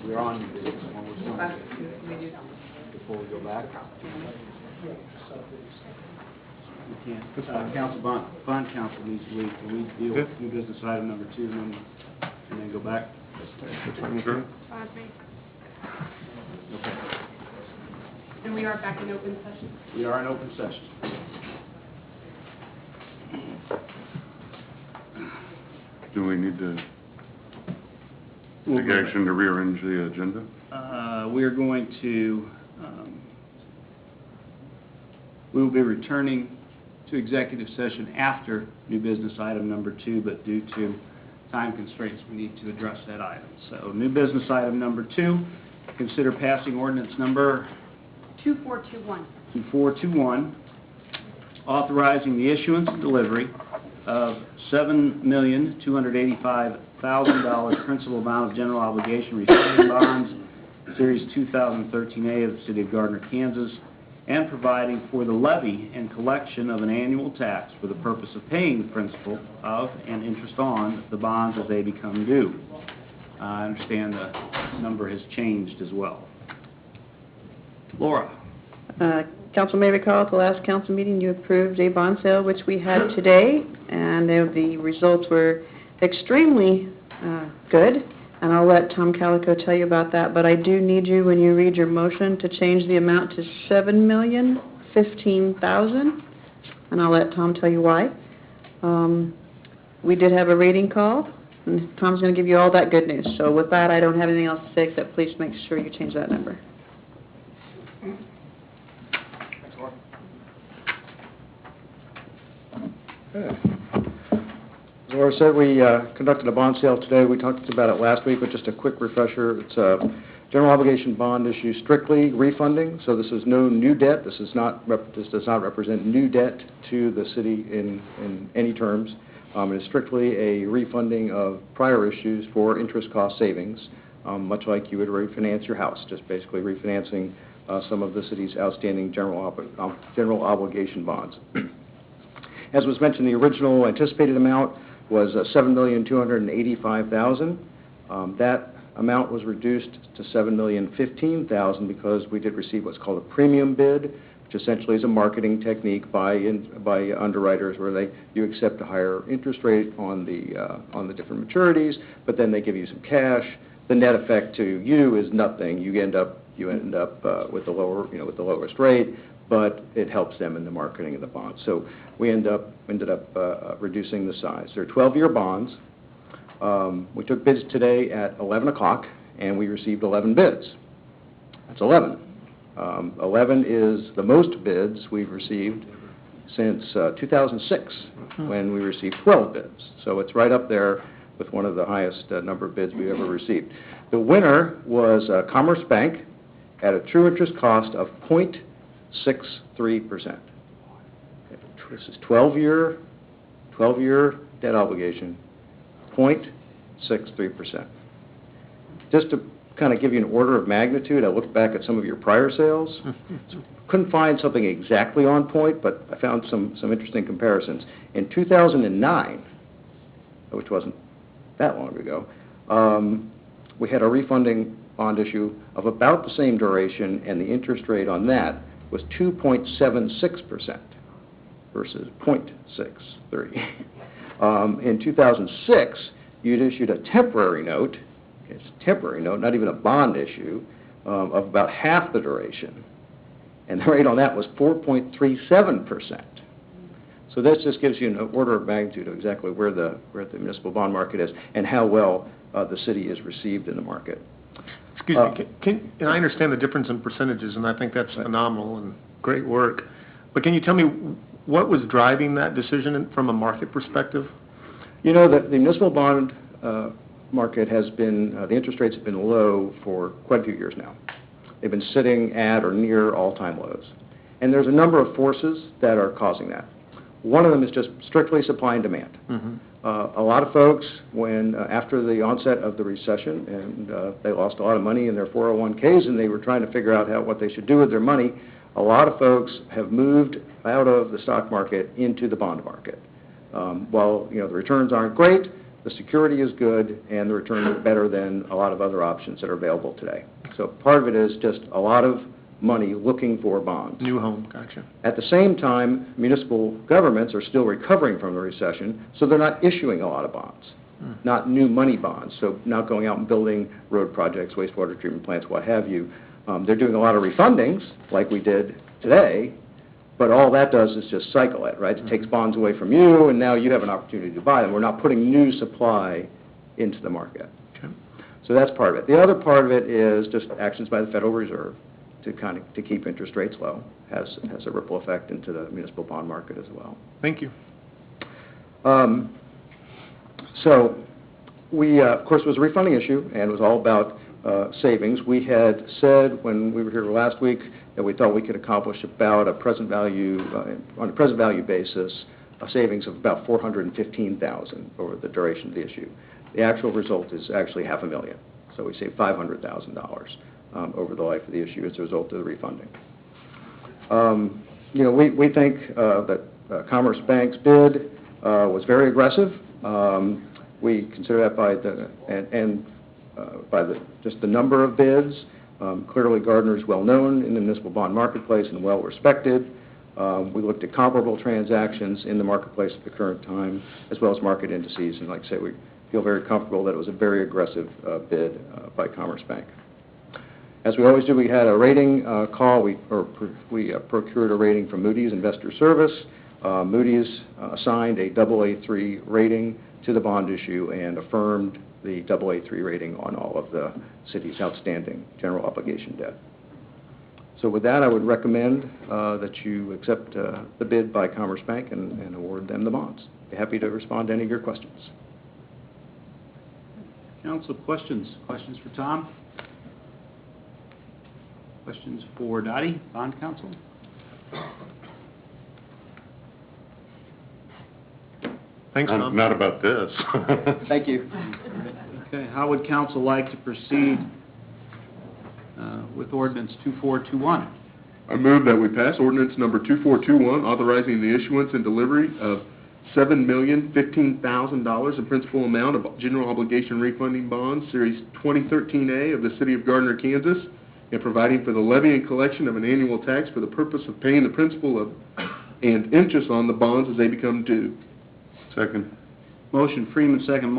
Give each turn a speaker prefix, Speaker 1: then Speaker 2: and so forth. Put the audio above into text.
Speaker 1: We're on before we go back. We can't. Council bond council needs to leave. Can we deal with new business item number 2 and then go back?
Speaker 2: Okay.
Speaker 1: Okay.
Speaker 3: And we are back in open session.
Speaker 1: We are in open session.
Speaker 2: Do we need to take action to rearrange the agenda?
Speaker 1: We are going to, we will be returning to executive session after new business item number 2, but due to time constraints, we need to address that item. So new business item number 2, consider passing ordinance number
Speaker 3: 2421.
Speaker 1: 2421, authorizing the issuance and delivery of $7,285,000 principal amount of general obligation receiving bonds, Series 2013A of the City of Gardner, Kansas, and providing for the levy and collection of an annual tax for the purpose of paying the principal of and interest on the bonds as they become due. I understand the number has changed as well. Laura.
Speaker 4: Council may recall at the last council meeting you approved a bond sale which we had today, and the results were extremely good, and I'll let Tom Calico tell you about that, but I do need you, when you read your motion, to change the amount to $7,015,000, and I'll let Tom tell you why. We did have a rating call, and Tom's going to give you all that good news. So with that, I don't have anything else to say except please make sure you change that number.
Speaker 5: As Laura said, we conducted a bond sale today. We talked about it last week, but just a quick refresher. It's a general obligation bond issue, strictly refunding. So this is no new debt. This does not represent new debt to the city in any terms. It is strictly a refunding of prior issues for interest cost savings, much like you would refinance your house, just basically refinancing some of the city's outstanding general obligation bonds. As was mentioned, the original anticipated amount was $7,285,000. That amount was reduced to $7,015,000 because we did receive what's called a premium bid, which essentially is a marketing technique by underwriters where you accept a higher interest rate on the different maturities, but then they give you some cash the net effect to you is nothing. You end up with the lower, with the lowest rate, but it helps them in the marketing of the bonds. So we ended up reducing the size. They're 12-year bonds. We took bids today at 11 o'clock, and we received 11 bids. That's 11. 11 is the most bids we've received since 2006, when we received 12 bids. So it's right up there with one of the highest number of bids we've ever received. The winner was Commerce Bank at a true interest cost of 0.63%. This is 12-year debt obligation, 0.63%. Just to kind of give you an order of magnitude, I looked back at some of your prior sales. Couldn't find something exactly on point, but I found some interesting comparisons. In 2009, which wasn't that long ago, we had a refunding bond issue of about the same duration, and the interest rate on that was 2.76% versus 0.63. In 2006, you'd issued a temporary note. It's a temporary note, not even a bond issue, of about half the duration. And the rate on that was 4.37%. So this just gives you an order of magnitude of exactly where the municipal bond market is and how well the city is received in the market.
Speaker 6: Excuse me, and I understand the difference in percentages, and I think that's phenomenal and great work. But can you tell me what was driving that decision from a market perspective?
Speaker 5: You know, the municipal bond market has been, the interest rates have been low for quite a few years now. They've been sitting at or near all-time lows. And there's a number of forces that are causing that. One of them is just strictly supply and demand. A lot of folks, when after the onset of the recession, and they lost a lot of money in their 401ks, and they were trying to figure out what they should do with their money, a lot of folks have moved out of the stock market into the bond market. While the returns aren't great, the security is good, and the return is better than a lot of other options that are available today. So part of it is just a lot of money looking for bonds.
Speaker 6: New home, gotcha.
Speaker 5: At the same time, municipal governments are still recovering from the recession, so they're not issuing a lot of bonds, not new money bonds, so not going out and building road projects, wastewater treatment plants, what have you. They're doing a lot of refundings, like we did today, but all that does is just cycle it, right? It takes bonds away from you, and now you have an opportunity to buy them. We're not putting new supply into the market.
Speaker 6: Okay.
Speaker 5: So that's part of it. The other part of it is just actions by the Federal Reserve to keep interest rates low. Has a ripple effect into the municipal bond market as well.
Speaker 6: Thank you.
Speaker 5: So we, of course, it was a refunding issue, and it was all about savings. We had said when we were here last week that we thought we could accomplish about a present value, on a present value basis, a savings of about $415,000 over the duration of the issue. The actual result is actually $500,000, so we saved $500,000 over the life of the issue as a result of the refunding. We think that Commerce Bank's bid was very aggressive. We consider that by just the number of bids. Clearly, Gardner is well known in the municipal bond marketplace and well respected. We looked at comparable transactions in the marketplace at the current time, as well as market indices. And like I say, we feel very comfortable that it was a very aggressive bid by Commerce Bank. As we always do, we had a rating call. We procured a rating from Moody's Investor Service. Moody's assigned a AA3 rating to the bond issue and affirmed the AA3 rating on all of the city's outstanding general obligation debt. So with that, I would recommend that you accept the bid by Commerce Bank and award them the bonds. Be happy to respond to any of your questions.
Speaker 1: Council, questions? Questions for Tom? Questions for Dottie, bond counsel?
Speaker 6: Thanks, Tom.
Speaker 2: Not about this.
Speaker 5: Thank you.
Speaker 1: Okay, how would council like to proceed with ordinance 2421?
Speaker 7: I move that we pass ordinance number 2421, authorizing the issuance and delivery of $7,015,000 in principal amount of general obligation refunding bonds, Series 2013A of the City of Gardner, Kansas, and providing for the levy and collection of an annual tax for the purpose of paying the principal of and interest on the bonds as they become due.
Speaker 2: Second.
Speaker 1: Motion Freeman, second Martin.